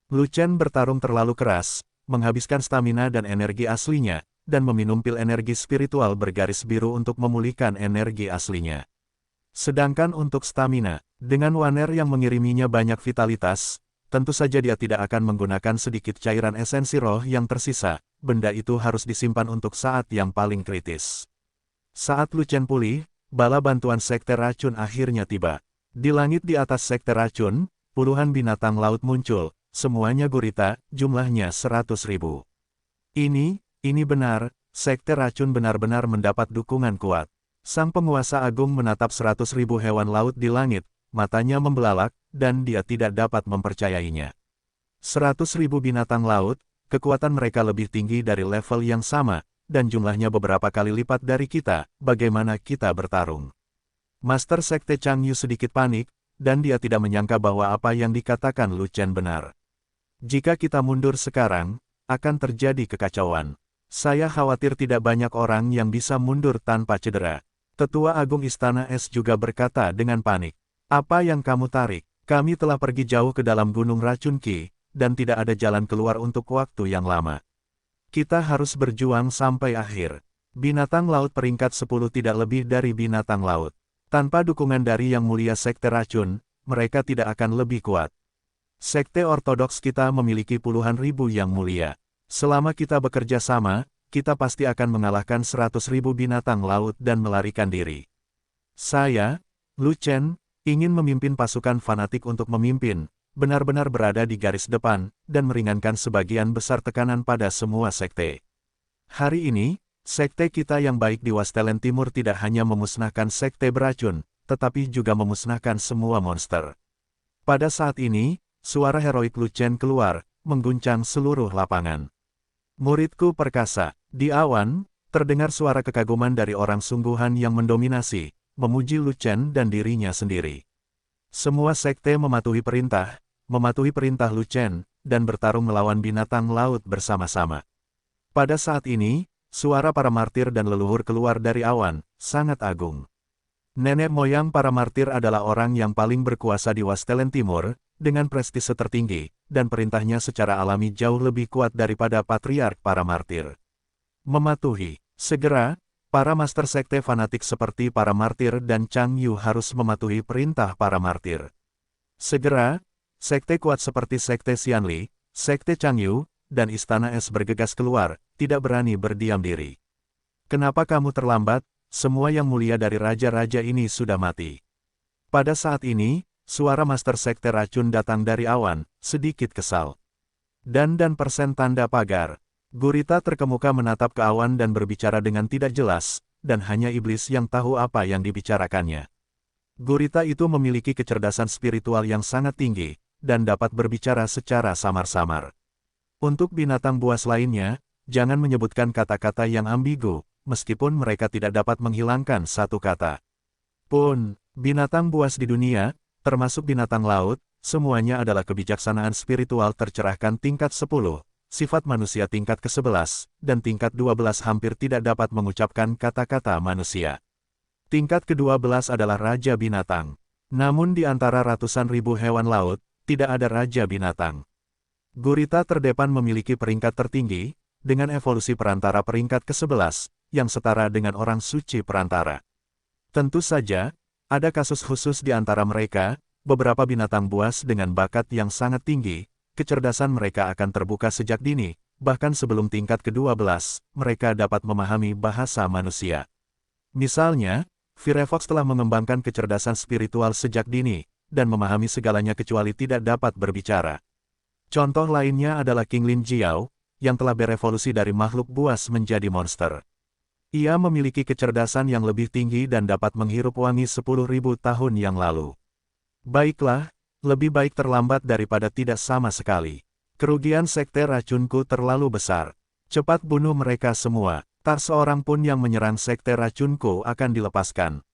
Lu Chen bertarung terlalu keras, menghabiskan stamina dan energi aslinya, dan meminum pil energi spiritual bergaris biru untuk memulihkan energi aslinya. Sedangkan untuk stamina, dengan Waner yang mengiriminya banyak vitalitas, tentu saja dia tidak akan menggunakan sedikit cairan esensi roh yang tersisa, benda itu harus disimpan untuk saat yang paling kritis. Saat Lu Chen pulih, bala bantuan Sekte Racun akhirnya tiba. Di langit di atas Sekte Racun, puluhan binatang laut muncul, semuanya gurita, jumlahnya 100.000. Ini benar, Sekte Racun benar-benar mendapat dukungan kuat. Sang penguasa agung menatap 100.000 hewan laut di langit, matanya membelalak, dan dia tidak dapat mempercayainya. 100.000 binatang laut, kekuatan mereka lebih tinggi dari level yang sama, dan jumlahnya beberapa kali lipat dari kita, bagaimana kita bertarung. Master Sekte Changyu sedikit panik, dan dia tidak menyangka bahwa apa yang dikatakan Lu Chen benar. Jika kita mundur sekarang, akan terjadi kekacauan. Saya khawatir tidak banyak orang yang bisa mundur tanpa cedera. Tetua Agung Istana Es juga berkata dengan panik. Apa yang kamu tarik? Kami telah pergi jauh ke dalam Gunung Racun Qi, dan tidak ada jalan keluar untuk waktu yang lama. Kita harus berjuang sampai akhir. Binatang laut peringkat 10 tidak lebih dari binatang laut. Tanpa dukungan dari Yang Mulia Sekte Racun, mereka tidak akan lebih kuat. Sekte Ortodoks kita memiliki puluhan ribu Yang Mulia. Selama kita bekerja sama, kita pasti akan mengalahkan 100.000 binatang laut dan melarikan diri. Saya, Lu Chen, ingin memimpin pasukan fanatik untuk memimpin, benar-benar berada di garis depan, dan meringankan sebagian besar tekanan pada semua sekte. Hari ini, sekte kita yang baik di Wastelen Timur tidak hanya memusnahkan sekte beracun, tetapi juga memusnahkan semua monster. Pada saat ini, suara heroik Lu Chen keluar, mengguncang seluruh lapangan. Muridku perkasa, di awan, terdengar suara kekaguman dari orang sungguhan yang mendominasi, memuji Lu Chen dan dirinya sendiri. Semua sekte mematuhi perintah Lu Chen, dan bertarung melawan binatang laut bersama-sama. Pada saat ini, suara para martir dan leluhur keluar dari awan, sangat agung. Nenek moyang para martir adalah orang yang paling berkuasa di Wastelen Timur, dengan prestise tertinggi, dan perintahnya secara alami jauh lebih kuat daripada patriark para martir. Mematuhi. Segera, para master sekte fanatik seperti para martir dan Chang Yu harus mematuhi perintah para martir. Segera, sekte kuat seperti sekte Xianli, sekte Chang Yu, dan Istana Es bergegas keluar, tidak berani berdiam diri. Kenapa kamu terlambat? Semua yang mulia dari raja-raja ini sudah mati. Pada saat ini, suara Master Sekte Racun datang dari awan, sedikit kesal. Dan persen tanda pagar. Gurita terkemuka menatap ke awan dan berbicara dengan tidak jelas, dan hanya iblis yang tahu apa yang dibicarakannya. Gurita itu memiliki kecerdasan spiritual yang sangat tinggi, dan dapat berbicara secara samar-samar. Untuk binatang buas lainnya, jangan menyebutkan kata-kata yang ambigu, meskipun mereka tidak dapat menghilangkan satu kata pun. Binatang buas di dunia, termasuk binatang laut, semuanya adalah kebijaksanaan spiritual tercerahkan tingkat 10, sifat manusia tingkat ke-11, dan tingkat 12 hampir tidak dapat mengucapkan kata-kata manusia. Tingkat ke-12 adalah Raja Binatang. Namun di antara ratusan ribu hewan laut, tidak ada Raja Binatang. Gurita terdepan memiliki peringkat tertinggi, dengan evolusi perantara peringkat ke-11, yang setara dengan orang suci perantara. Tentu saja, ada kasus khusus di antara mereka, beberapa binatang buas dengan bakat yang sangat tinggi, kecerdasan mereka akan terbuka sejak dini, bahkan sebelum tingkat ke-12, mereka dapat memahami bahasa manusia. Misalnya, Firefox telah mengembangkan kecerdasan spiritual sejak dini, dan memahami segalanya kecuali tidak dapat berbicara. Contoh lainnya adalah King Lin Jiao, yang telah berevolusi dari makhluk buas menjadi monster. Ia memiliki kecerdasan yang lebih tinggi dan dapat menghirup wangi 10.000 tahun yang lalu. Baiklah, lebih baik terlambat daripada tidak sama sekali. Kerugian sekte racunku terlalu besar. Cepat bunuh mereka semua, tak seorang pun yang menyerang sekte racunku akan dilepaskan.